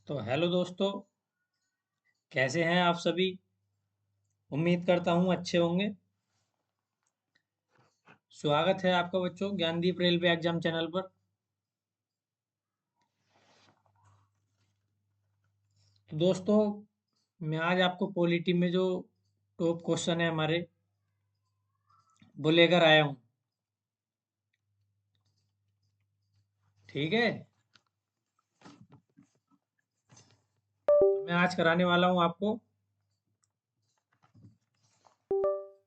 तो हेलो दोस्तों, कैसे हैं आप सभी। उम्मीद करता हूँ अच्छे होंगे। स्वागत है आपका बच्चों ज्ञानदीप रेलवे एग्जाम चैनल पर। तो दोस्तों, मैं आज आपको पॉलिटी में जो टॉप क्वेश्चन है हमारे वो लेकर आया हूँ। ठीक है, तो मैं आज कराने वाला हूँ आपको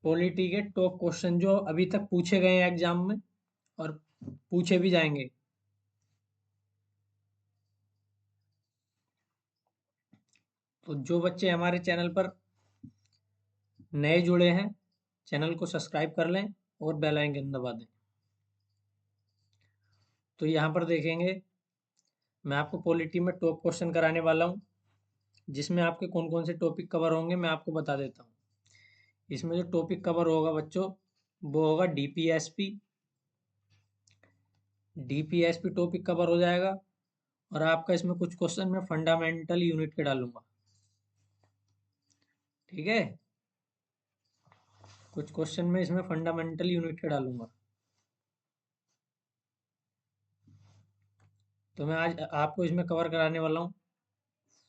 पॉलिटी के टॉप क्वेश्चन जो अभी तक पूछे गए हैं एग्जाम में और पूछे भी जाएंगे। तो जो बच्चे हमारे चैनल पर नए जुड़े हैं, चैनल को सब्सक्राइब कर लें और बेल आइकन दबा दें। तो यहाँ पर देखेंगे, मैं आपको पॉलिटी में टॉप क्वेश्चन कराने वाला हूँ, जिसमें आपके कौन कौन से टॉपिक कवर होंगे मैं आपको बता देता हूँ। इसमें जो टॉपिक कवर होगा बच्चों, वो होगा डीपीएसपी। डीपीएसपी टॉपिक कवर हो जाएगा। और आपका इसमें कुछ क्वेश्चन मैं फंडामेंटल यूनिट के डालूंगा। ठीक है, कुछ क्वेश्चन में इसमें फंडामेंटल यूनिट के डालूंगा। तो मैं आज आपको इसमें कवर कराने वाला हूँ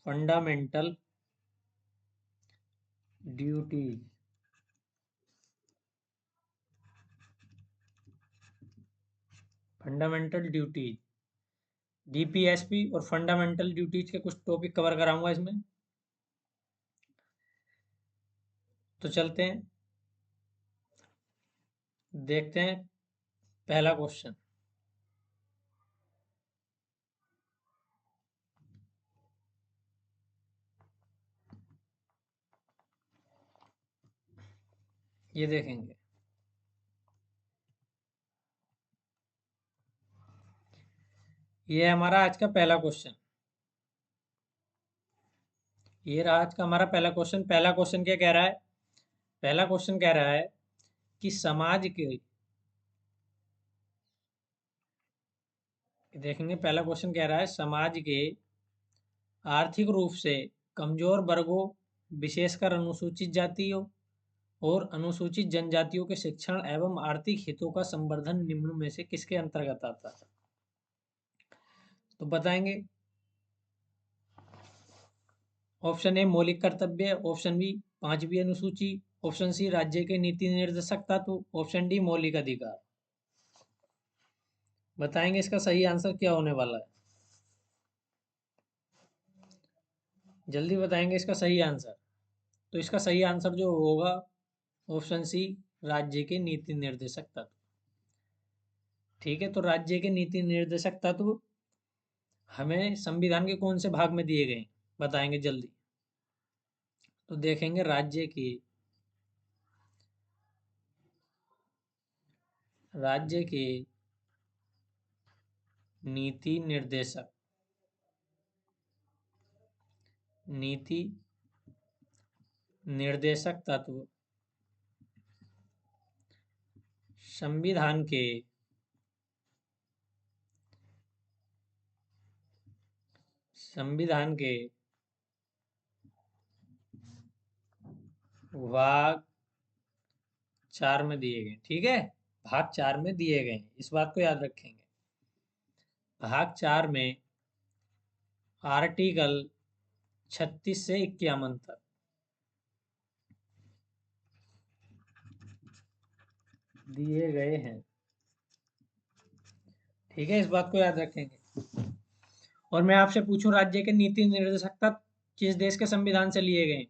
fundamental duties. Fundamental duties, DPSP और फंडामेंटल ड्यूटीज के कुछ टॉपिक कवर कराऊंगा इसमें। तो चलते हैं, देखते हैं पहला क्वेश्चन। ये देखेंगे, ये है हमारा आज का पहला क्वेश्चन। ये रहा आज का हमारा पहला क्वेश्चन। पहला क्वेश्चन क्या कह रहा है? पहला क्वेश्चन कह रहा है कि समाज के, देखेंगे पहला क्वेश्चन कह रहा है समाज के आर्थिक रूप से कमजोर वर्गों, विशेषकर अनुसूचित जातियों और अनुसूचित जनजातियों के शिक्षण एवं आर्थिक हितों का संवर्धन निम्न में से किसके अंतर्गत आता है? तो बताएंगे। ऑप्शन ए मौलिक कर्तव्य, ऑप्शन बी पांचवी अनुसूची, ऑप्शन सी राज्य के नीति निर्देशक तत्व, ऑप्शन डी मौलिक अधिकार। बताएंगे इसका सही आंसर क्या होने वाला है। जल्दी बताएंगे इसका सही आंसर। तो इसका सही आंसर जो होगा, ऑप्शन सी राज्य के नीति निर्देशक तत्व। ठीक है, तो राज्य के नीति निर्देशक तत्व हमें संविधान के कौन से भाग में दिए गए हैं? बताएंगे जल्दी। तो देखेंगे राज्य के नीति निर्देशक, नीति निर्देशक तत्व संविधान के संविधान के भाग 4 में दिए गए। ठीक है, भाग 4 में दिए गए हैं, इस बात को याद रखेंगे। भाग 4 में आर्टिकल 36 से 51 तक दिए गए हैं। ठीक है, इस बात को याद रखेंगे। और मैं आपसे पूछूं, राज्य के नीति निर्देशक तत्व किस देश के संविधान से लिए गए?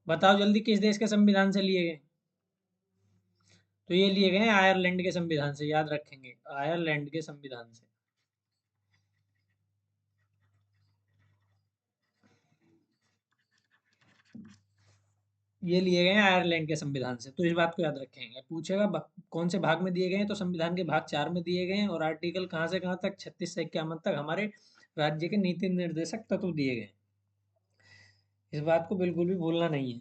बताओ जल्दी, किस देश के संविधान से लिए गए? तो ये लिए गए हैं आयरलैंड के संविधान से, याद रखेंगे, आयरलैंड के संविधान से। ये लिए गए हैं आयरलैंड के संविधान से, तो इस बात को याद रखेंगे। पूछेगा कौन से भाग में दिए गए हैं, तो संविधान के भाग 4 में दिए गए हैं। और आर्टिकल कहाँ से कहाँ तक? 36 से 51 तक हमारे राज्य के नीति निर्देशक तत्व दिए गए हैं। इस बात को बिल्कुल भी भूलना नहीं है।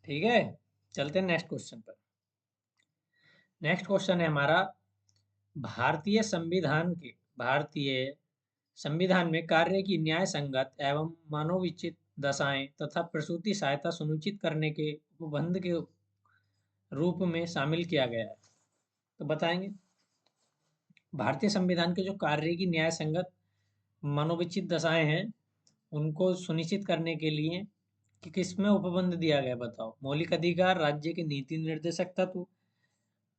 ठीक है, चलते हैं नेक्स्ट क्वेश्चन पर। नेक्स्ट क्वेश्चन है हमारा, भारतीय संविधान के भारतीय संविधान में कार्य की न्याय संगत एवं मानवोचित दशाएं तथा प्रसूति सहायता सुनिश्चित करने के उपबंध के रूप में शामिल किया गया है। तो बताएंगे भारतीय संविधान के जो कार्य की न्याय संगत मनोविचित दशाएं हैं उनको सुनिश्चित करने के लिए कि किसमें उपबंध दिया गया, बताओ। मौलिक अधिकार, राज्य के नीति निर्देशक तत्व,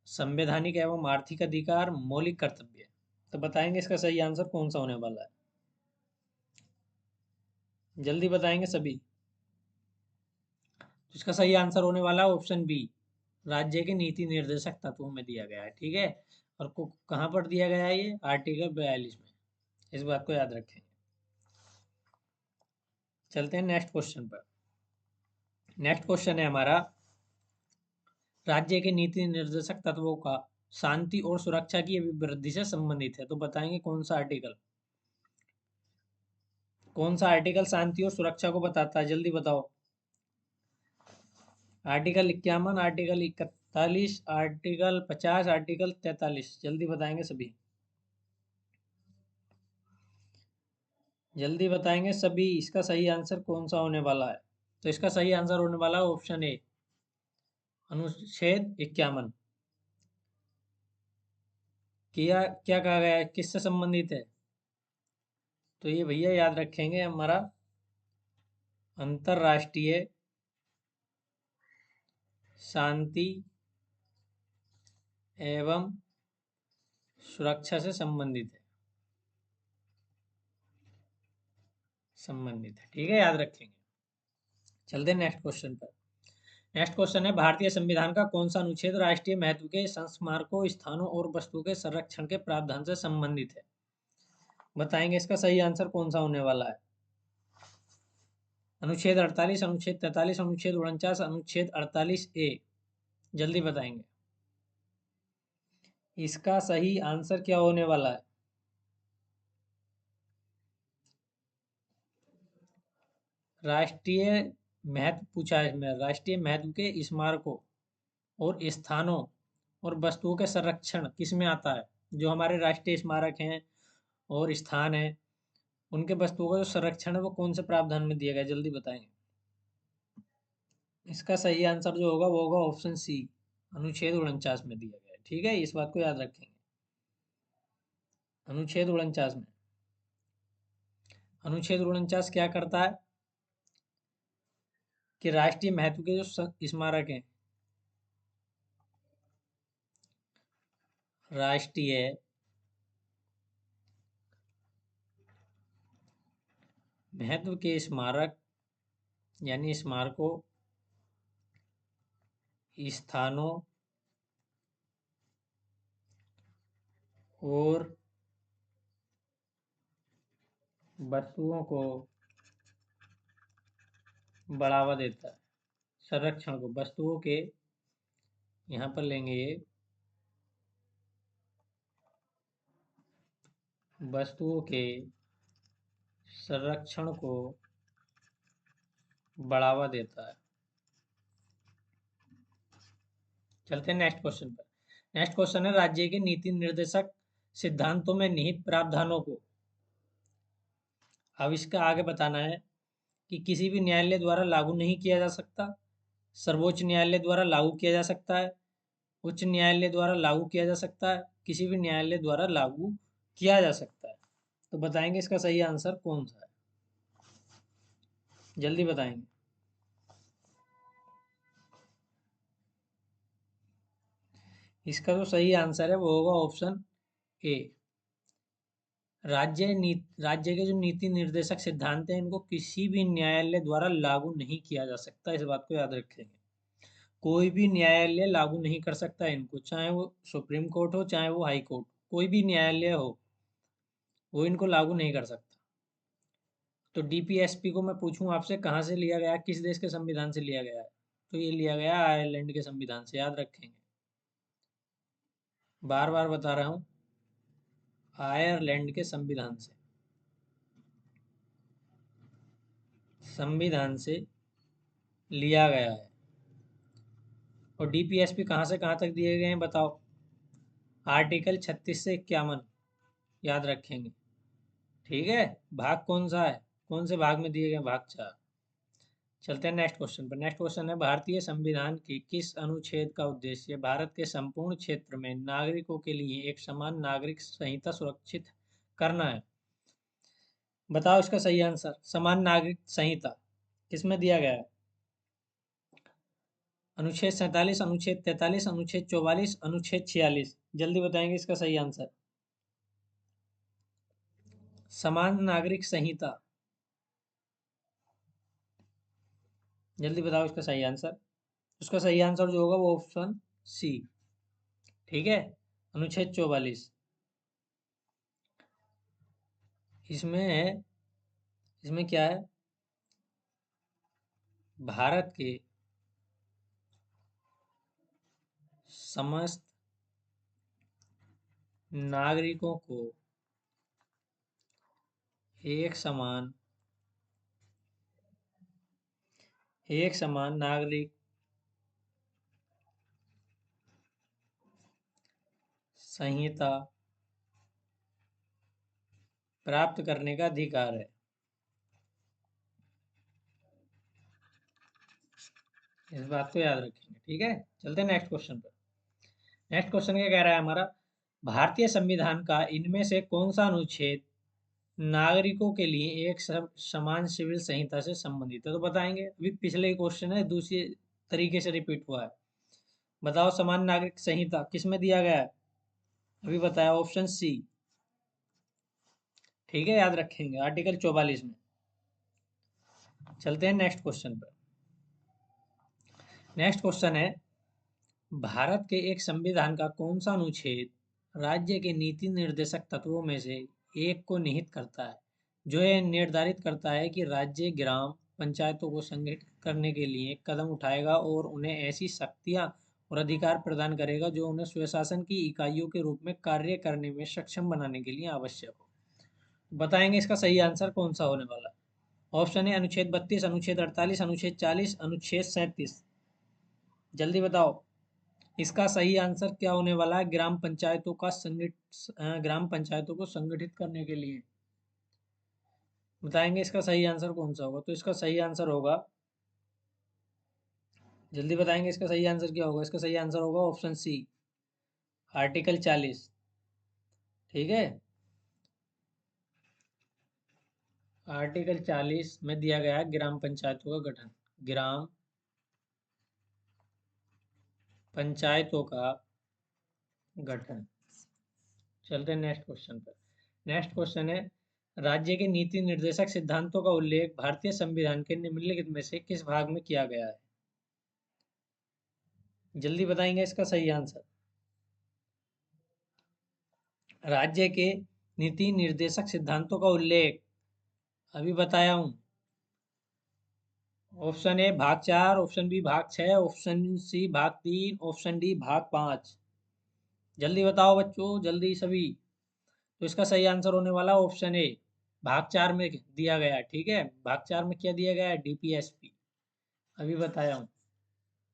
संवैधानिक एवं आर्थिक अधिकार, मौलिक कर्तव्य। तो बताएंगे इसका सही आंसर कौन सा होने वाला है, जल्दी बताएंगे सभी। इसका सही आंसर होने वाला है ऑप्शन बी, राज्य के नीति निर्देशक तत्वों में दिया गया है। ठीक है, और कहाँ पर दिया गया है, ये आर्टिकल 42 में। इस बात को याद रखें। चलते हैं नेक्स्ट क्वेश्चन पर। नेक्स्ट क्वेश्चन है हमारा, राज्य के नीति निर्देशक तत्वों का शांति और सुरक्षा की अभिवृद्धि से संबंधित है। तो बताएंगे कौन सा आर्टिकल, कौन सा आर्टिकल शांति और सुरक्षा को बताता है, जल्दी बताओ। Article 51, article 41, article 50, article 43। जल्दी बताएंगे सभी, जल्दी बताएंगे सभी। इसका सही आंसर कौन सा होने वाला है, तो इसका सही आंसर होने वाला है ऑप्शन ए, अनुच्छेद 51। क्या क्या कहा गया है, किससे संबंधित है, तो ये भैया याद रखेंगे हमारा अंतरराष्ट्रीय शांति एवं सुरक्षा से संबंधित है, संबंधित है। ठीक है, याद रखेंगे। चलते हैं नेक्स्ट क्वेश्चन पर। नेक्स्ट क्वेश्चन है, भारतीय संविधान का कौन सा अनुच्छेद राष्ट्रीय महत्व के संस्मारकों, स्थानों और वस्तुओं के संरक्षण के प्रावधान से संबंधित है। बताएंगे इसका सही आंसर कौन सा होने वाला है। अनुच्छेद 48, अनुच्छेद 43, अनुच्छेद 49, अनुच्छेद 48A। जल्दी बताएंगे इसका सही आंसर क्या होने वाला है। राष्ट्रीय महत्व पूछा है इसमें, राष्ट्रीय महत्व के स्मारकों और स्थानों और वस्तुओं के संरक्षण किस में आता है। जो हमारे राष्ट्रीय स्मारक हैं और स्थान है, उनके वस्तुओं का जो संरक्षण है वो कौन से प्रावधान में दिया गया, जल्दी बताएंगे। इसका सही आंसर जो होगा वो होगा ऑप्शन सी, अनुच्छेद 49 में दिया गया है। ठीक है, इस बात को याद रखेंगे। अनुच्छेद 49 में, अनुच्छेद 49 क्या करता है कि राष्ट्रीय महत्व के जो स्मारक हैं, राष्ट्रीय महत्व के स्मारक यानी स्मारकों, स्थानों और वस्तुओं को बढ़ावा देता है, संरक्षण को, वस्तुओं के, यहाँ पर लेंगे ये, वस्तुओं के संरक्षण को बढ़ावा देता है। चलते हैं नेक्स्ट क्वेश्चन पर। नेक्स्ट क्वेश्चन है, राज्य के नीति निर्देशक सिद्धांतों में निहित प्रावधानों को, अब इसका आगे बताना है कि किसी भी न्यायालय द्वारा लागू नहीं किया जा सकता, सर्वोच्च न्यायालय द्वारा लागू किया जा सकता है, उच्च न्यायालय द्वारा लागू किया जा सकता है, किसी भी न्यायालय द्वारा लागू किया जा सकता है। तो बताएंगे इसका सही आंसर कौन सा है, जल्दी बताएंगे। इसका जो सही आंसर है वो होगा ऑप्शन ए, राज्य के जो नीति निर्देशक सिद्धांत हैं इनको किसी भी न्यायालय द्वारा लागू नहीं किया जा सकता। इस बात को याद रखेंगे, कोई भी न्यायालय लागू नहीं कर सकता इनको, चाहे वो सुप्रीम कोर्ट हो चाहे वो हाई कोर्ट, कोई भी न्यायालय हो वो इनको लागू नहीं कर सकता। तो डीपीएसपी को मैं पूछूं आपसे कहाँ से लिया गया, किस देश के संविधान से लिया गया है, तो ये लिया गया आयरलैंड के संविधान से, याद रखेंगे। बार बार बता रहा हूँ, आयरलैंड के संविधान से लिया गया है। और डीपीएसपी कहाँ से कहाँ तक दिए गए हैं बताओ। आर्टिकल 36 से 51, याद रखेंगे। ठीक है, भाग कौन सा है, कौन से भाग में दिए गए, भाग 4। चलते हैं नेक्स्ट क्वेश्चन पर। नेक्स्ट क्वेश्चन है, भारतीय संविधान के किस अनुच्छेद का उद्देश्य भारत के संपूर्ण क्षेत्र में नागरिकों के लिए एक समान नागरिक संहिता सुरक्षित करना है? बताओ इसका सही आंसर। समान नागरिक संहिता किसमें दिया गया है? अनुच्छेद 47, अनुच्छेद 43, अनुच्छेद 44, अनुच्छेद 46। जल्दी बताएंगे इसका सही आंसर। समान नागरिक संहिता, जल्दी बताओ इसका सही आंसर। उसका सही आंसर जो होगा वो ऑप्शन सी। ठीक है, अनुच्छेद 44। इसमें है, इसमें क्या है, भारत के समस्त नागरिकों को एक समान नागरिक संहिता प्राप्त करने का अधिकार है। इस बात को याद रखेंगे। ठीक है, चलते हैं नेक्स्ट क्वेश्चन पर। नेक्स्ट क्वेश्चन क्या कह रहा है हमारा, भारतीय संविधान का इनमें से कौन सा अनुच्छेद नागरिकों के लिए एक समान सिविल संहिता से संबंधित है? तो बताएंगे। अभी पिछले क्वेश्चन है, दूसरे तरीके से रिपीट हुआ है। बताओ समान नागरिक संहिता किस में दिया गया है? अभी बताया, ऑप्शन सी। ठीक है, याद रखेंगे, आर्टिकल 44 में। चलते हैं नेक्स्ट क्वेश्चन पर। नेक्स्ट क्वेश्चन है, भारत के एक संविधान का कौन सा अनुच्छेद राज्य के नीति निर्देशक तत्वों में से एक को निहित करता है, जो यह निर्धारित करता है कि राज्य ग्राम पंचायतों को संगठित करने के लिए कदम उठाएगा और उन्हें ऐसी शक्तियां और अधिकार प्रदान करेगा जो उन्हें स्वशासन की इकाइयों के रूप में कार्य करने में सक्षम बनाने के लिए आवश्यक हो? बताएंगे इसका सही आंसर कौन सा होने वाला है। ऑप्शन है अनुच्छेद 32, अनुच्छेद 48, अनुच्छेद 40, अनुच्छेद 37। जल्दी बताओ इसका सही आंसर क्या होने वाला है। ग्राम पंचायतों को संगठित करने के लिए। बताएंगे इसका सही आंसर कौन सा होगा। तो इसका सही आंसर होगा, जल्दी बताएंगे इसका सही आंसर क्या होगा। इसका सही आंसर होगा ऑप्शन सी, आर्टिकल 40। ठीक है, आर्टिकल 40 में दिया गया है ग्राम पंचायतों का गठन, ग्राम पंचायतों का गठन। चलते हैं नेक्स्ट क्वेश्चन पर। नेक्स्ट क्वेश्चन है, राज्य के नीति निर्देशक सिद्धांतों का उल्लेख भारतीय संविधान के निम्नलिखित में से किस भाग में किया गया है? जल्दी बताएंगे इसका सही आंसर। राज्य के नीति निर्देशक सिद्धांतों का उल्लेख अभी बताया हूं। ऑप्शन ए भाग 4, ऑप्शन बी भाग 6, ऑप्शन सी भाग 3, ऑप्शन डी भाग 5। जल्दी बताओ बच्चों, जल्दी सभी। तो इसका सही आंसर होने वाला ऑप्शन ए, भाग 4 में दिया गया है। ठीक है, भाग 4 में क्या दिया गया है, डीपीएसपी। अभी बताया हूँ।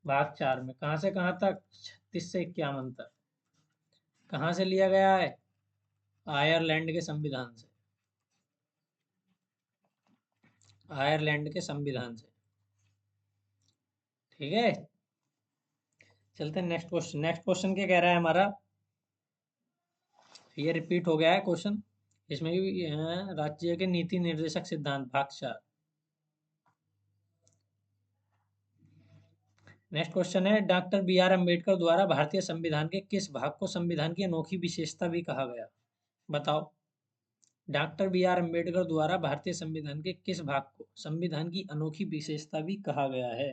भाग 4 में कहाँ से कहाँ तक, 36 से 51 तक। कहाँ से लिया गया है? आयरलैंड के संविधान से। आयरलैंड के संविधान से। ठीक है, चलते हैं नेक्स्ट क्वेश्चन। नेक्स्ट क्वेश्चन क्या कह रहा है हमारा, ये रिपीट हो गया है क्वेश्चन। इसमें भी राज्य के नीति निर्देशक सिद्धांत भाग 4। नेक्स्ट क्वेश्चन है, डॉक्टर बी आर अम्बेडकर द्वारा भारतीय संविधान के किस भाग को संविधान की अनोखी विशेषता भी कहा गया? बताओ, डॉक्टर बी आर अम्बेडकर द्वारा भारतीय संविधान के किस भाग को संविधान की अनोखी विशेषता भी कहा गया है?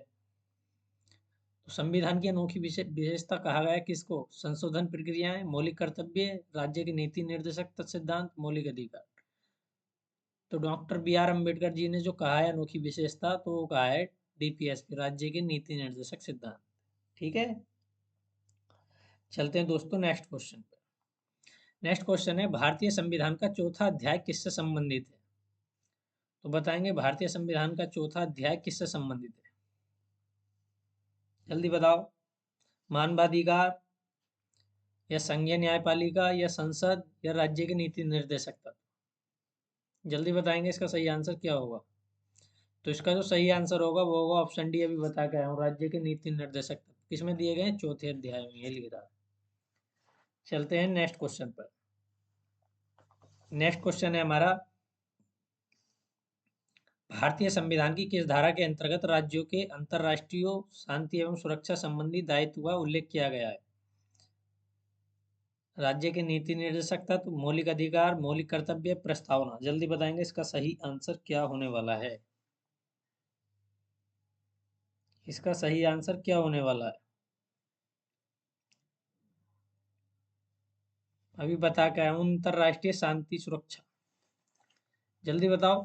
तो संविधान की अनोखी विशेषता कहा गया है किसको? संशोधन प्रक्रियाएं, मौलिक कर्तव्य, राज्य के नीति निर्देशक सिद्धांत, मौलिक अधिकार। तो doctor B are Ambedkar ji ने जो कहा है अनोखी विशेषता, तो वो कहा है डीपीएसपी, राज्य के नीति निर्देशक सिद्धांत। ठीक है, चलते हैं दोस्तों नेक्स्ट क्वेश्चन पे। नेक्स्ट क्वेश्चन है, भारतीय संविधान का चौथा अध्याय किससे संबंधित है? तो बताएंगे भारतीय संविधान का चौथा अध्याय किससे संबंधित है? जल्दी बताओ। मानवाधिकार, या संघीय न्यायपालिका या संसद या राज्य के नीति निर्देशक तत्व। जल्दी बताएंगे इसका सही आंसर क्या होगा। तो इसका जो सही आंसर होगा वो होगा ऑप्शन डी, अभी बता के आया हूँ, राज्य के नीति निर्देशक तत्व। किसमें दिए गए हैं? चौथे अध्याय में, ये लिख रहा है। चलते हैं नेक्स्ट क्वेश्चन पर। नेक्स्ट क्वेश्चन है हमारा, भारतीय संविधान की किस धारा के अंतर्गत राज्यों के अंतर्राष्ट्रीय शांति एवं सुरक्षा संबंधी दायित्व का उल्लेख किया गया है? राज्य के नीति निर्देशक तत्व, मौलिक अधिकार, मौलिक कर्तव्य, प्रस्तावना। जल्दी बताएंगे इसका सही आंसर क्या होने वाला है। इसका सही आंसर क्या होने वाला है? अभी बता के आया हूं, अंतर्राष्ट्रीय शांति सुरक्षा। जल्दी बताओ।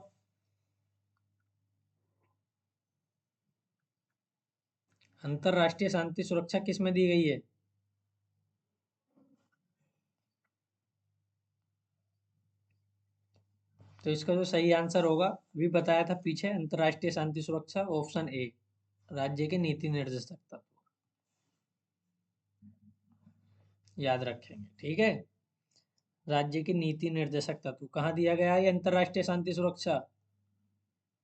अंतर्राष्ट्रीय शांति सुरक्षा किस में दी गई है? तो इसका जो सही आंसर होगा, अभी बताया था पीछे, अंतर्राष्ट्रीय शांति सुरक्षा, ऑप्शन ए, राज्य के नीति निर्देशक तत्व। याद रखेंगे, ठीक है। राज्य के नीति निर्देशक तत्व कहाँ दिया गया है? अंतर्राष्ट्रीय शांति सुरक्षा।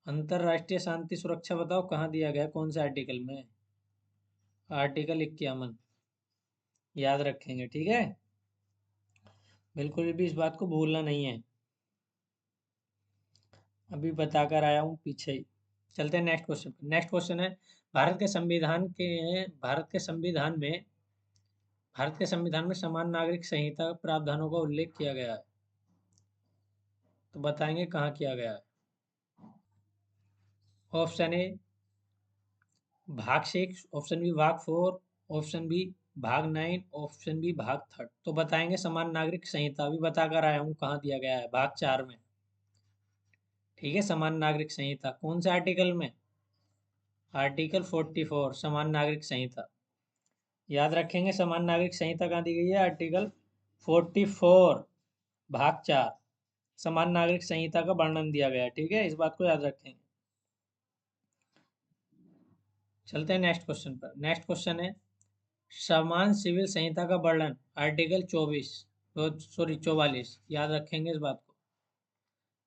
अंतर्राष्ट्रीय शांति सुरक्षा बताओ कहाँ दिया गया है, कौन से आर्टिकल में? आर्टिकल 51। याद रखेंगे, ठीक है। बिल्कुल भी इस बात को भूलना नहीं है, अभी बताकर आया हूँ पीछे ही। चलते हैं नेक्स्ट क्वेश्चन। नेक्स्ट क्वेश्चन है, भारत के संविधान में समान नागरिक संहिता प्रावधानों का उल्लेख किया गया है। तो बताएंगे कहाँ किया गया है। ऑप्शन ए भाग 6, ऑप्शन बी भाग 4, ऑप्शन बी भाग 9, ऑप्शन बी भाग 3। तो बताएंगे समान नागरिक संहिता, अभी बताकर आया हूँ कहाँ दिया गया है, भाग 4 में। ठीक है, समान नागरिक संहिता कौन से आर्टिकल में? आर्टिकल 44, समान नागरिक संहिता। याद रखेंगे, समान नागरिक संहिता कहाँ दी गई है? आर्टिकल 44 भाग 4, समान नागरिक संहिता का वर्णन दिया गया है। ठीक है, इस बात को याद रखेंगे। चलते हैं नेक्स्ट क्वेश्चन पर। नेक्स्ट क्वेश्चन है, समान सिविल संहिता का वर्णन, आर्टिकल 44। याद रखेंगे इस बात को।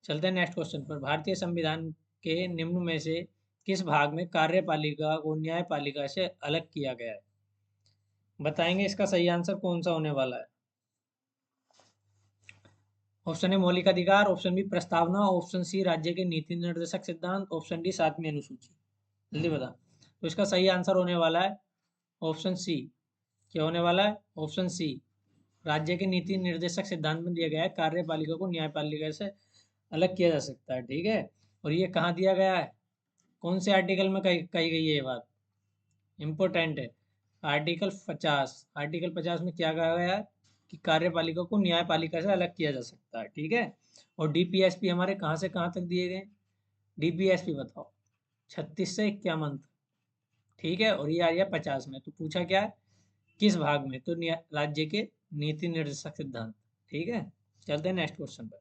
चलते हैं नेक्स्ट क्वेश्चन पर। भारतीय संविधान के निम्न में से किस भाग में कार्यपालिका को न्यायपालिका से अलग किया गया है? बताएंगे इसका सही आंसर कौन सा होने वाला है। ऑप्शन ए मौलिक अधिकार, ऑप्शन बी प्रस्तावना, ऑप्शन सी राज्य के नीति निर्देशक सिद्धांत, ऑप्शन डी 7वीं अनुसूची। जल्दी बता। तो इसका सही आंसर होने वाला है ऑप्शन सी। क्या होने वाला है? ऑप्शन सी, राज्य के नीति निर्देशक सिद्धांत में दिया गया है कार्यपालिका को न्यायपालिका से अलग किया जा सकता है। ठीक है, और ये कहाँ दिया गया है, कौन से आर्टिकल में कही गई है ये बात, इंपॉर्टेंट है। आर्टिकल 50। आर्टिकल 50 में क्या कहा गया है कि कार्यपालिका को न्यायपालिका से अलग किया जा सकता है। ठीक है, और डीपीएसपी हमारे कहाँ से कहाँ तक दिए गए? डीपीएसपी बताओ 36 से 51 तक। ठीक है, और ये आ गया 50 में। तो पूछा क्या है, किस भाग में? तो राज्य के नीति निर्देशक सिद्धांत। ठीक है, चलते हैं नेक्स्ट क्वेश्चन पर।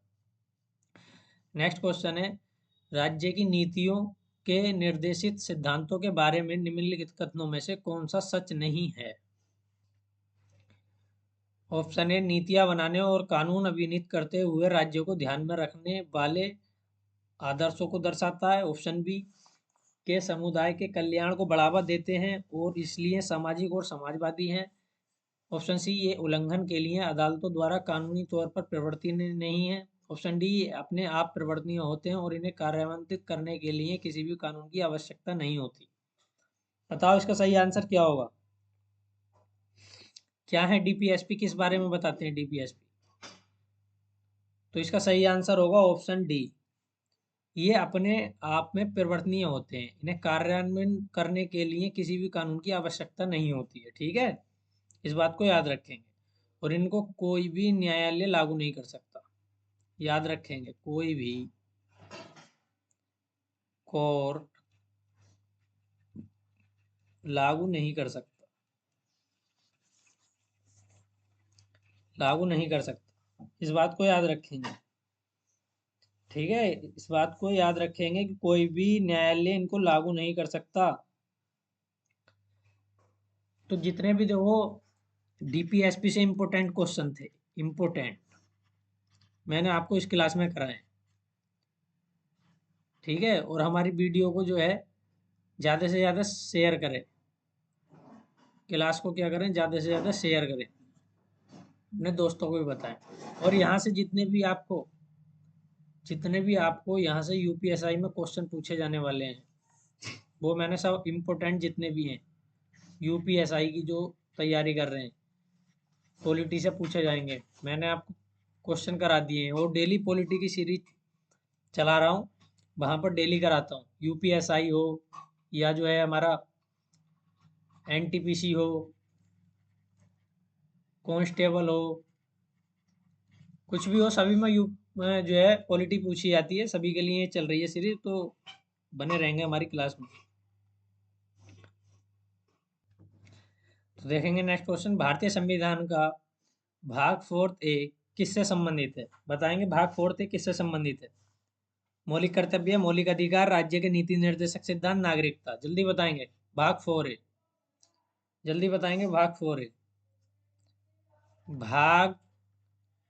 नेक्स्ट क्वेश्चन है, राज्य की नीतियों के निर्देशित सिद्धांतों के बारे में निम्नलिखित कथनों में से कौन सा सच नहीं है? ऑप्शन ए नीतियां बनाने और कानून अभिनीत करते हुए राज्यों को ध्यान में रखने वाले आदर्शों को दर्शाता है। ऑप्शन बी के समुदाय के कल्याण को बढ़ावा देते हैं और इसलिए सामाजिक और समाजवादी हैं। ऑप्शन सी ये उल्लंघन के लिए अदालतों द्वारा कानूनी तौर पर प्रवर्तनीय नहीं है। ऑप्शन डी ये अपने आप प्रवर्तनीय होते हैं और इन्हें कार्यान्वित करने के लिए किसी भी कानून की आवश्यकता नहीं होती। बताओ इसका सही आंसर क्या होगा। क्या है डीपीएसपी, किस बारे में बताते हैं डीपीएसपी? तो इसका सही आंसर होगा ऑप्शन डी, ये अपने आप में परिवर्तनीय होते हैं, इन्हें कार्यान्वयन करने के लिए किसी भी कानून की आवश्यकता नहीं होती है। ठीक है, इस बात को याद रखेंगे, और इनको कोई भी न्यायालय लागू नहीं कर सकता। याद रखेंगे, कोई भी कोर्ट लागू नहीं कर सकता, लागू नहीं कर सकता, इस बात को याद रखेंगे। ठीक है, इस बात को याद रखेंगे कि कोई भी न्यायालय इनको लागू नहीं कर सकता। तो जितने भी देखो डीपीएसपी से इम्पोर्टेंट क्वेश्चन थे, इम्पोर्टेंट, मैंने आपको इस क्लास में कराए, ठीक है। और हमारी वीडियो को जो है ज़्यादा से ज़्यादा शेयर करें, क्लास को क्या करें, ज़्यादा से ज़्यादा शेयर करें, अपने दोस्तों को भी बताएं। और यहाँ से जितने भी आपको यहाँ से यूपीएसआई में क्वेश्चन पूछे जाने वाले हैं, वो मैंने सब इम्पोर्टेंट जितने भी हैं यूपीएसआई की जो तैयारी कर रहे हैं, पॉलिटी से पूछे जाएंगे, मैंने आपको क्वेश्चन करा दिए हैं। और डेली पॉलिटी की सीरीज चला रहा हूँ, वहाँ पर डेली कराता हूँ, यूपीएसआई हो या जो है हमारा एनटीपीसी हो, कांस्टेबल हो, कुछ भी हो, सभी में जो है पॉलिटी पूछी जाती है, सभी के लिए चल रही है सीरीज, तो बने रहेंगे हमारी क्लास में। तो देखेंगे नेक्स्ट क्वेश्चन, भारतीय संविधान का भाग 4 किससे संबंधित है, बताएंगे भाग 4 किससे संबंधित है। मौलिक कर्तव्य, मौलिक अधिकार, राज्य के नीति निर्देशक सिद्धांत, नागरिकता, जल्दी बताएंगे। भाग 4 जल्दी बताएंगे। भाग 4 भाग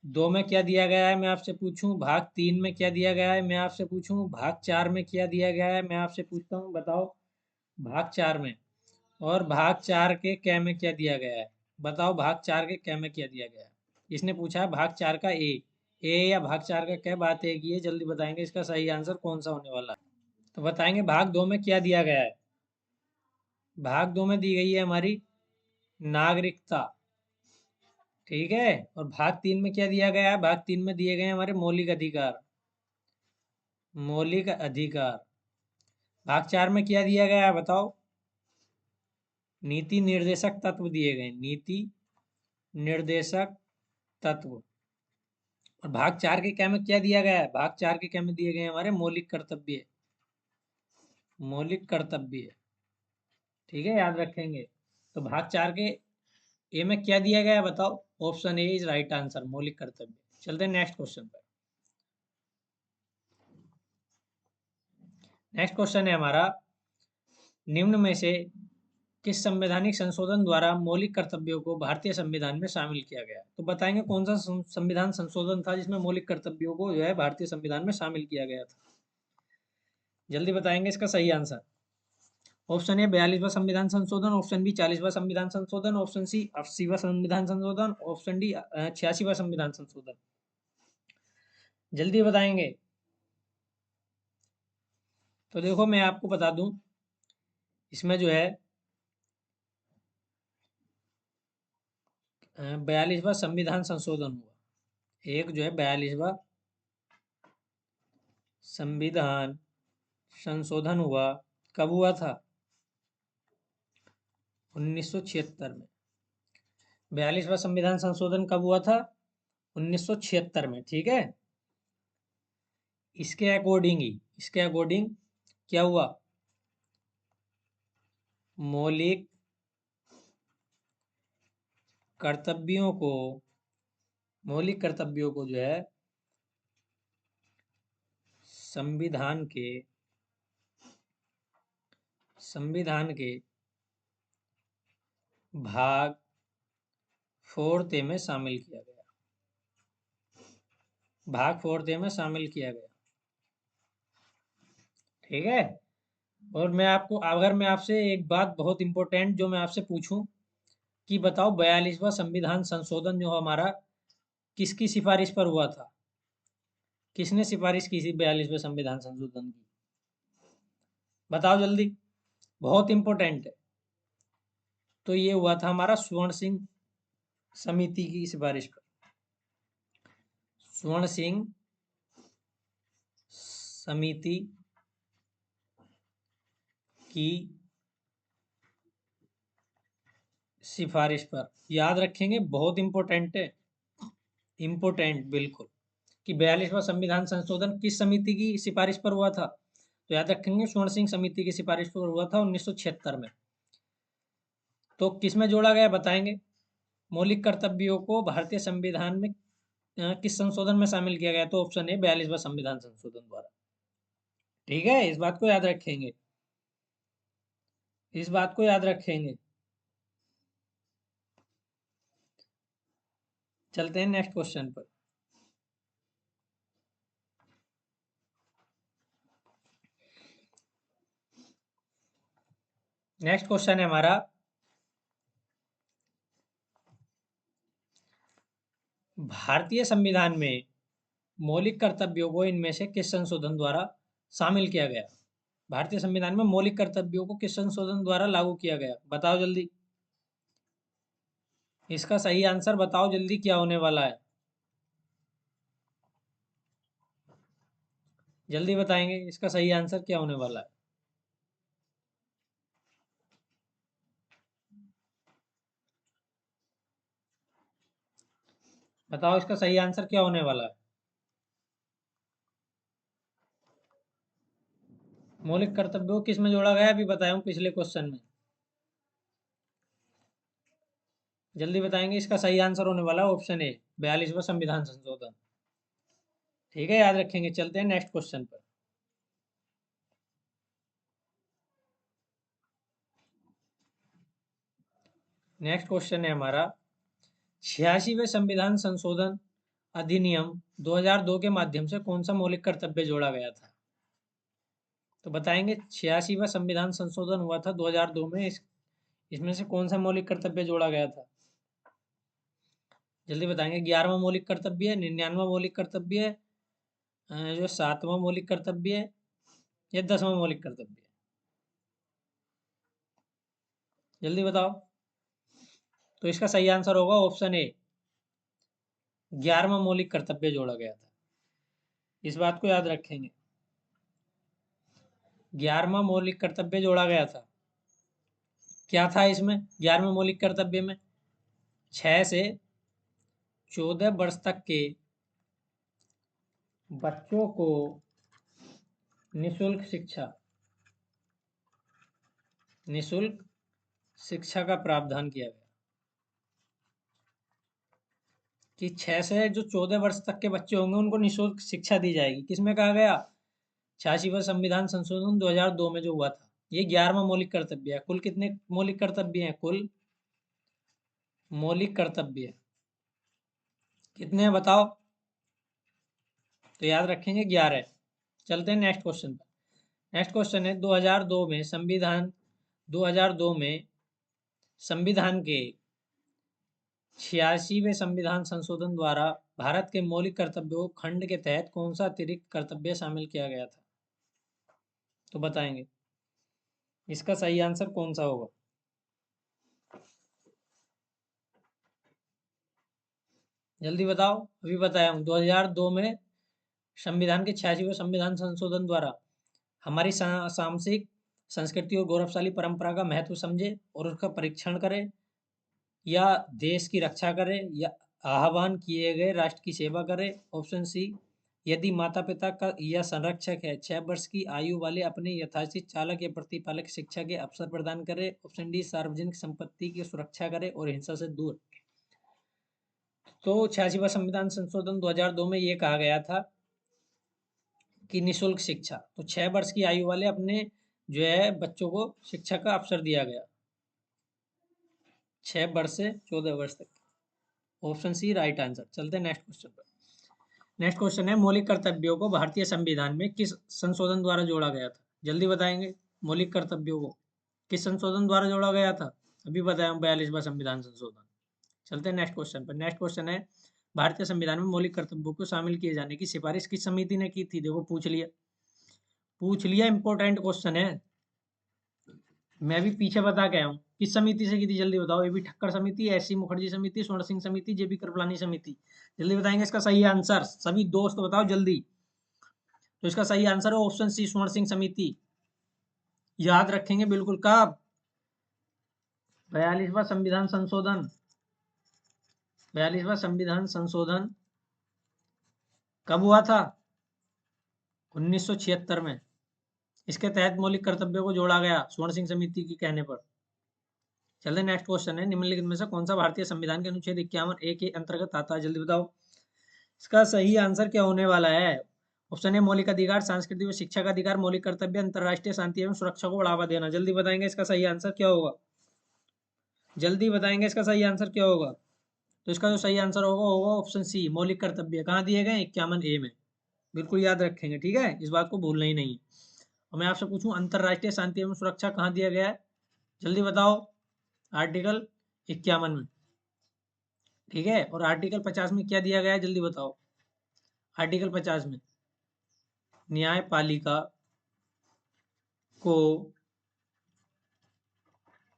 2 में क्या दिया गया है मैं आपसे पूछूं, भाग 3 में क्या दिया गया है मैं आपसे पूछूं, भाग 4 में क्या दिया गया है मैं आपसे पूछता हूं, बताओ। भाग 4 में, और भाग 4 के कै में क्या दिया गया है, बताओ भाग 4 के कै में क्या दिया गया है। इसने पूछा है भाग 4 का ए या भाग 4 का क्या, बात है कि ये जल्दी बताएंगे इसका सही आंसर कौन सा होने वाला है। तो बताएंगे भाग 2 में क्या दिया गया है। भाग 2 में दी गई है हमारी नागरिकता, ठीक है। और भाग 3 में क्या दिया गया है, भाग 3 में दिए गए हैं हमारे मौलिक अधिकार, मौलिक अधिकार। भाग 4 में क्या दिया गया है बताओ, नीति निर्देशक तत्व दिए गए, नीति निर्देशक तत्व। और भाग 4 के क्या में क्या दिया गया है, भाग 4 के क्या में दिए गए हैं हमारे मौलिक कर्तव्य, मौलिक कर्तव्य, ठीक है, याद रखेंगे। तो भाग 4 के ए में क्या दिया गया है बताओ, option A is right answer, मौलिक कर्तव्य। चलते हैं नेक्स्ट क्वेश्चन पर। नेक्स्ट क्वेश्चन है हमारा, निम्न में से किस संवैधानिक संशोधन द्वारा मौलिक कर्तव्यों को भारतीय संविधान में शामिल किया गया। तो बताएंगे कौन सा संविधान संशोधन था जिसमें मौलिक कर्तव्यों को जो है भारतीय संविधान में शामिल किया गया था, जल्दी बताएंगे इसका सही आंसर। ऑप्शन ए 42वां संविधान संशोधन, ऑप्शन बी 40वां संविधान संशोधन, ऑप्शन सी 80वां संविधान संशोधन, ऑप्शन डी 86वां संविधान संशोधन, जल्दी बताएंगे। तो देखो मैं आपको बता दूं, इसमें जो है 42वां संविधान संशोधन हुआ, एक जो है 42वां संविधान संशोधन हुआ, कब हुआ था, 1976 में। 42वां संविधान संशोधन कब हुआ था, 1976 में, ठीक है। इसके अकॉर्डिंग क्या हुआ, मौलिक कर्तव्यों को, मौलिक कर्तव्यों को जो है संविधान के भाग 4 में शामिल किया गया, भाग 4 में शामिल किया गया, ठीक है। और मैं आपको, अगर मैं आपसे एक बात बहुत इंपॉर्टेंट जो मैं आपसे पूछूं कि बताओ 42वां संविधान संशोधन जो हमारा किसकी सिफारिश पर हुआ था, किसने सिफारिश की थी 42वें संविधान संशोधन की, बताओ जल्दी, बहुत इंपॉर्टेंट है। तो ये हुआ था हमारा स्वर्ण सिंह समिति की सिफारिश पर, स्वर्ण सिंह समिति की सिफारिश पर, याद रखेंगे, बहुत इंपॉर्टेंट है, इंपॉर्टेंट बिल्कुल, कि 42वां संविधान संशोधन किस समिति की सिफारिश पर हुआ था, तो याद रखेंगे स्वर्ण सिंह समिति की सिफारिश पर हुआ था 1976 में। तो किस में जोड़ा गया बताएंगे, मौलिक कर्तव्यों को भारतीय संविधान में किस संशोधन में शामिल किया गया, तो ऑप्शन ए 42वां संविधान संशोधन द्वारा, ठीक है। इस बात को याद रखेंगे, इस बात को याद रखेंगे। चलते हैं नेक्स्ट क्वेश्चन पर। नेक्स्ट क्वेश्चन है हमारा, भारतीय संविधान में मौलिक कर्तव्यों को इनमें से किस संशोधन द्वारा शामिल किया गया? भारतीय संविधान में मौलिक कर्तव्यों को किस संशोधन द्वारा लागू किया गया? बताओ जल्दी, इसका सही आंसर बताओ जल्दी, क्या होने वाला है? जल्दी बताएंगे इसका सही आंसर क्या होने वाला है? बताओ इसका सही आंसर क्या होने वाला है? मौलिक कर्तव्यों को किस में जोड़ा गया, अभी बताया हूँ पिछले क्वेश्चन में। जल्दी बताएंगे, इसका सही आंसर होने वाला है ऑप्शन ए, 42वां संविधान संशोधन। ठीक है, याद रखेंगे। चलते हैं नेक्स्ट क्वेश्चन पर। नेक्स्ट क्वेश्चन है हमारा, 86वें संविधान संशोधन अधिनियम 2002 के माध्यम से कौन सा मौलिक कर्तव्य जोड़ा गया था? तो बताएंगे, 86वां संविधान संशोधन हुआ था 2002 में, इसमें से कौन सा मौलिक कर्तव्य जोड़ा गया था? जल्दी बताएंगे। 11वां मौलिक कर्तव्य है, 99वां मौलिक कर्तव्य है, जो 7वां मौलिक कर्तव्य है, या 10वां मौलिक कर्तव्य है? जल्दी बताओ। तो इसका सही आंसर होगा ऑप्शन ए, 11वां मौलिक कर्तव्य जोड़ा गया था। इस बात को याद रखेंगे, 11वां मौलिक कर्तव्य जोड़ा गया था। क्या था इसमें 11वें मौलिक कर्तव्य में? 6 से 14 वर्ष तक के बच्चों को निशुल्क शिक्षा, निशुल्क शिक्षा का प्रावधान किया गया, कि 6 से जो 14 वर्ष तक के बच्चे होंगे उनको निशुल्क शिक्षा दी जाएगी। किसमें कहा गया? 86वां संविधान संशोधन 2002 में जो हुआ था। ये 11वां मौलिक कर्तव्य है। कुल कितने मौलिक कर्तव्य हैं? कुल मौलिक कर्तव्य कितने हैं बताओ? तो याद रखेंगे 11। चलते हैं नेक्स्ट क्वेश्चन पर। नेक्स्ट क्वेश्चन है, 2002 में संविधान के 86वें संविधान संशोधन द्वारा भारत के मौलिक कर्तव्यों खंड के तहत कौन सा अतिरिक्त कर्तव्य शामिल किया गया था? तो बताएंगे इसका सही आंसर कौन सा होगा? जल्दी बताओ। अभी बताया हूँ, 2002 में संविधान के 86वें संविधान संशोधन द्वारा हमारी सामसिक संस्कृति और गौरवशाली परंपरा का महत्व समझे और उसका परीक्षण करे, या देश की रक्षा करे, या आह्वान किए गए राष्ट्र की सेवा करे। ऑप्शन सी, यदि माता पिता का या संरक्षक है 6 वर्ष की आयु वाले अपने यथाचित चालक या प्रतिपालक शिक्षा के अवसर प्रदान करे। ऑप्शन डी, सार्वजनिक संपत्ति की सुरक्षा करे और हिंसा से दूर। तो 86वां संविधान संशोधन 2002 में ये कहा गया था कि निशुल्क शिक्षा, तो 6 वर्ष की आयु वाले अपने जो है बच्चों को शिक्षा का अवसर दिया गया, 6 वर्ष से 14 वर्ष तक। Option C right answer. चलते हैं नेक्स्ट क्वेश्चन पर। नेक्स्ट क्वेश्चन है, मौलिक कर्तव्यों को भारतीय संविधान में किस संशोधन द्वारा जोड़ा गया था? जल्दी बताएंगे, मौलिक कर्तव्यों को किस संशोधन द्वारा जोड़ा गया था? अभी बताया 42वां संविधान संशोधन। चलते हैं नेक्स्ट क्वेश्चन पर। नेक्स्ट क्वेश्चन है, भारतीय संविधान में मौलिक कर्तव्यों को शामिल किए जाने की सिफारिश किस समिति ने की थी? देखो पूछ लिया, इंपॉर्टेंट क्वेश्चन है। मैं भी पीछे बता के आया हूँ, किस समिति से की थी? जल्दी बताओ। एबी ठक्कर समिति, एससी मुखर्जी समिति, स्वर्ण सिंह समिति, जेबी कृपलानी समिति। जल्दी बताएंगे इसका सही आंसर, सभी दोस्त बताओ जल्दी। तो इसका सही आंसर है ऑप्शन सी, स्वर्ण सिंह समिति। याद रखेंगे बिल्कुल। कब? 42वां संविधान संशोधन, 42वां संविधान संशोधन कब हुआ था? 1976 में। इसके तहत मौलिक कर्तव्यों को जोड़ा गया स्वर्ण सिंह समिति के कहने पर। चलिए नेक्स्ट क्वेश्चन है, निम्नलिखित में से कौन सा भारतीय संविधान के अनुच्छेद 51A के अंतर्गत आता है? जल्दी बताओ इसका सही आंसर क्या होने वाला है। ऑप्शन ए, मौलिक अधिकार, सांस्कृतिक व शिक्षा का अधिकार, मौलिक कर्तव्य, अंतर्राष्ट्रीय शांति एवं सुरक्षा को बढ़ावा देना। जल्दी बताएंगे इसका सही आंसर क्या होगा? जल्दी बताएंगे इसका सही आंसर क्या होगा? तो इसका जो सही आंसर होगा होगा ऑप्शन सी, मौलिक कर्तव्य। कहाँ दिए गए? 51A में। बिल्कुल याद रखेंगे, ठीक है, इस बात को भूलना ही नहीं है। और मैं आपसे पूछूं, अंतरराष्ट्रीय शांति एवं सुरक्षा कहाँ दिया गया है? जल्दी बताओ। आर्टिकल 51 में, ठीक है। और आर्टिकल 50 में क्या दिया गया है? जल्दी बताओ। आर्टिकल 50 में न्यायपालिका को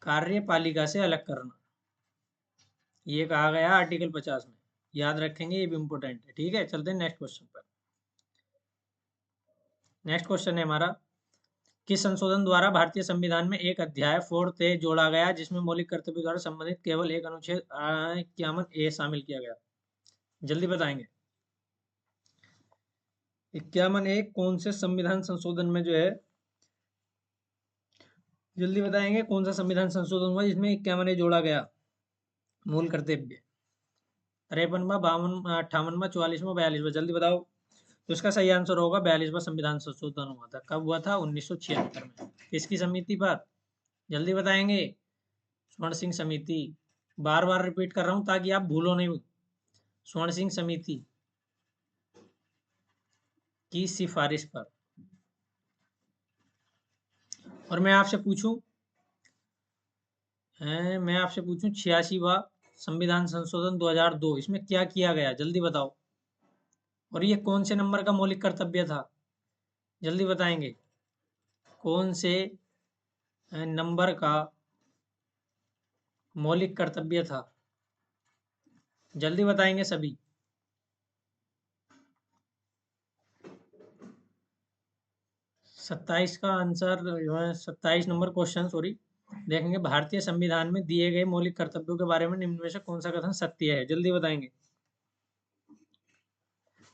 कार्यपालिका से अलग करना, ये कहा गया आर्टिकल 50 में। याद रखेंगे, ये भी इंपॉर्टेंट है, ठीक है। चलते हैं नेक्स्ट क्वेश्चन पर। नेक्स्ट क्वेश्चन है हमारा, किस संशोधन द्वारा भारतीय संविधान में एक अध्याय 4 जोड़ा गया जिसमें मौलिक कर्तव्य द्वारा संबंधित केवल एक अनुच्छेद 51A शामिल किया गया? जल्दी बताएंगे। 51A कौन से संविधान संशोधन में जो है, जल्दी बताएंगे कौन सा संविधान संशोधन हुआ जिसमें 51A जोड़ा गया? मूल कर्तव्य 53वां, 52वां, 58वां, 44वां, 42वां, जल्दी बताओ। तो इसका सही आंसर होगा 42वां संविधान संशोधन हुआ था। कब हुआ था? 1976 में। किसकी समिति पर? जल्दी बताएंगे। स्वर्ण सिंह समिति। बार बार रिपीट कर रहा हूं ताकि आप भूलो नहीं। स्वर्ण सिंह समिति की सिफारिश पर। और मैं आपसे पूछूं 86वां संविधान संशोधन 2002, इसमें क्या किया गया? जल्दी बताओ। और ये कौन से नंबर का मौलिक कर्तव्य था? जल्दी बताएंगे। कौन से नंबर का मौलिक कर्तव्य था? जल्दी बताएंगे सभी। 27 का आंसर, 27 नंबर क्वेश्चन, सॉरी। देखेंगे, भारतीय संविधान में दिए गए मौलिक कर्तव्यों के बारे में निम्न में से कौन सा कथन सत्य है? जल्दी बताएंगे।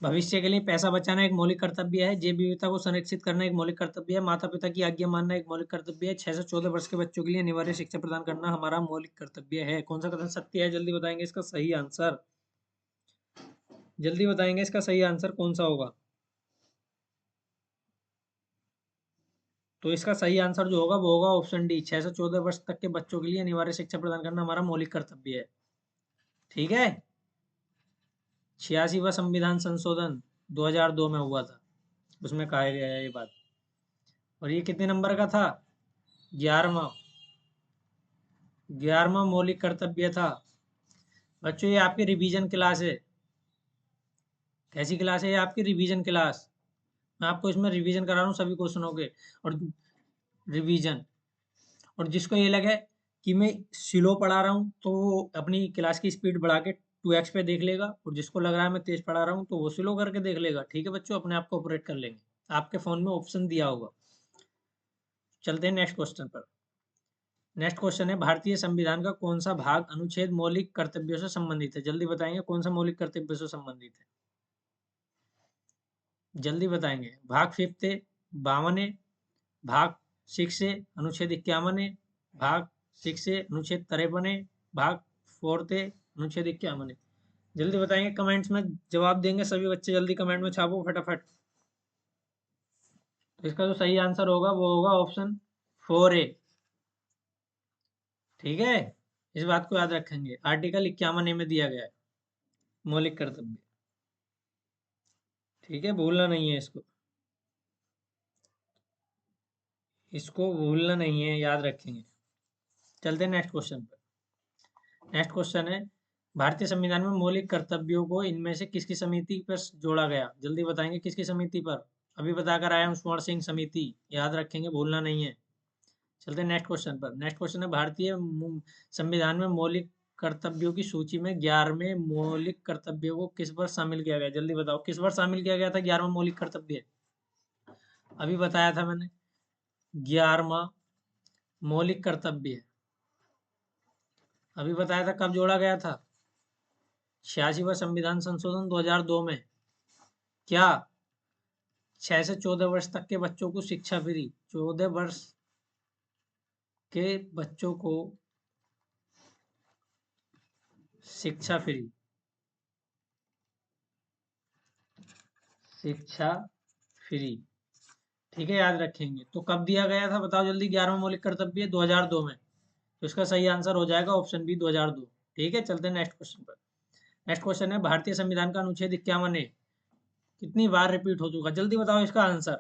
भविष्य के लिए पैसा बचाना एक मौलिक कर्तव्य है। जैव विविधता को संरक्षित करना एक मौलिक कर्तव्य है। माता पिता की आज्ञा मानना एक मौलिक कर्तव्य है। 6 से 14 वर्ष के बच्चों के लिए अनिवार्य शिक्षा प्रदान करना हमारा मौलिक कर्तव्य है। कौन सा कथन सत्य है? जल्दी बताएंगे इसका सही आंसर। जल्दी बताएंगे इसका सही आंसर कौन सा होगा? तो इसका सही आंसर जो होगा वो होगा ऑप्शन डी, 6 से 14 वर्ष तक के बच्चों के लिए अनिवार्य शिक्षा प्रदान करना हमारा मौलिक कर्तव्य है, ठीक है। 86वां संविधान संशोधन 2002 में हुआ था, उसमें कहा गया है ये बात। और ये कितने नंबर का था? 11वां। 11वां मौलिक कर्तव्य था। बच्चों, ये आपकी रिवीजन क्लास है। कैसी क्लास है ये? आपकी रिवीजन क्लास। मैं आपको इसमें रिवीजन करा रहा हूँ सभी क्वेश्चनों के। और रिवीजन, और जिसको ये लगे कि मैं स्लो पढ़ा रहा हूँ तो वो अपनी क्लास की स्पीड बढ़ा के 2x पे देख लेगा, और जिसको लग रहा है मैं तेज पढ़ा रहा हूँ तो वो स्लो करके देख लेगा, ठीक है बच्चों, अपने आप को ऑपरेट कर लेंगे। आपके फोन में ऑप्शन दिया होगा। चलते हैं नेक्स्ट क्वेश्चन पर। नेक्स्ट क्वेश्चन है, भारतीय संविधान का कौन सा भाग अनुच्छेद मौलिक कर्तव्यों से संबंधित है? जल्दी बताएंगे कौन सा मौलिक कर्तव्य से संबंधित है? जल्दी बताएंगे। भाग 5 है, 52 है, भाग 6 है, अनुच्छेद 51 है, भाग 6 है, अनुच्छेद 53 है, भाग 4 है, अनुच्छेद 51 है। जल्दी बताएंगे, कमेंट्स में जवाब देंगे सभी बच्चे, जल्दी कमेंट में छापो फटाफट। तो इसका जो सही आंसर होगा वो होगा ऑप्शन 4A, ठीक है। इस बात को याद रखेंगे, आर्टिकल 51A में दिया गया है मौलिक कर्तव्य, ठीक है, भूलना नहीं है इसको। इसको भूलना नहीं है, याद रखेंगे। चलते हैं नेक्स्ट क्वेश्चन पर। नेक्स्ट क्वेश्चन है, भारतीय संविधान में मौलिक कर्तव्यों को इनमें से किसकी समिति पर जोड़ा गया? जल्दी बताएंगे किसकी समिति पर? अभी बताकर आया हूँ, स्वर्ण सिंह समिति, याद रखेंगे, भूलना नहीं है। चलते हैं नेक्स्ट क्वेश्चन पर। नेक्स्ट क्वेश्चन है, भारतीय संविधान में मौलिक कर्तव्यों की सूची में 11वें मौलिक कर्तव्यों को किस वर्ष शामिल किया गया? जल्दी बताओ किस वर्ष शामिल किया गया था 11वां मौलिक कर्तव्य? अभी बताया था मैंने, 11वां मौलिक कर्तव्य अभी बताया था कब जोड़ा गया था? 86वां संविधान संशोधन 2002 में। क्या? 6 से 14 वर्ष तक के बच्चों को शिक्षा फ्री, 14 वर्ष के बच्चों को शिक्षा फ्री, शिक्षा फ्री, ठीक है, याद रखेंगे। तो कब दिया गया था बताओ जल्दी? 11वां मौलिक कर्तव्य 2002 में। तो इसका सही आंसर हो जाएगा ऑप्शन बी, 2002, ठीक है। चलते हैं नेक्स्ट क्वेश्चन पर। नेक्स्ट क्वेश्चन है, भारतीय संविधान का अनुच्छेद 51 है कितनी बार रिपीट हो चुका? जल्दी बताओ इसका आंसर,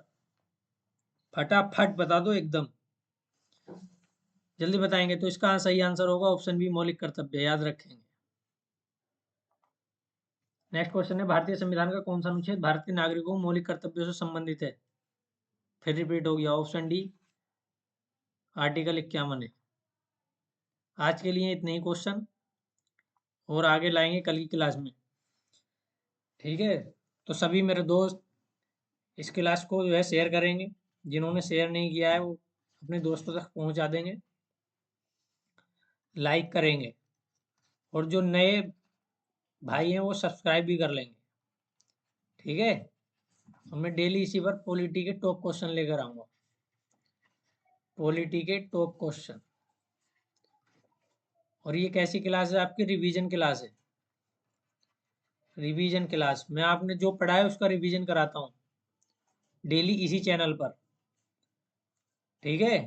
फटाफट बता दो एकदम, जल्दी बताएंगे तो इसका सही आंसर होगा ऑप्शन बी, मौलिक कर्तव्य, याद रखेंगे। नेक्स्ट क्वेश्चन है, भारतीय संविधान का कौन सा अनुच्छेद भारतीय नागरिकों को मौलिक कर्तव्यों से संबंधित है? फिर रिपीट हो गया, ऑप्शन डी आर्टिकल 51 है। आज के लिए इतने ही क्वेश्चन, और आगे लाएंगे कल की क्लास में, ठीक है? तो सभी मेरे दोस्त इस क्लास को जो है शेयर करेंगे, जिन्होंने शेयर नहीं किया है वो अपने दोस्तों तक पहुंचा देंगे, लाइक करेंगे, और जो नए भाई हैं वो सब्सक्राइब भी कर लेंगे, ठीक है? और मैं डेली इसी पर पॉलिटी के टॉप क्वेश्चन लेकर आऊँगा, पॉलिटी के टॉप क्वेश्चन। और ये कैसी क्लास है आपकी? रिवीजन क्लास है, रिवीजन क्लास। मैं आपने जो पढ़ा है उसका रिवीजन कराता हूँ डेली इसी चैनल पर, ठीक है?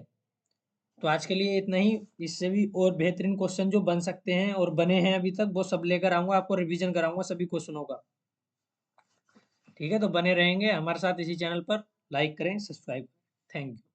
तो आज के लिए इतना ही, इससे भी और बेहतरीन क्वेश्चन जो बन सकते हैं और बने हैं अभी तक वो सब लेकर आऊँगा, आपको रिवीजन कराऊंगा सभी क्वेश्चनों का, ठीक है? तो बने रहेंगे हमारे साथ इसी चैनल पर, लाइक करें, सब्सक्राइब। Thank you.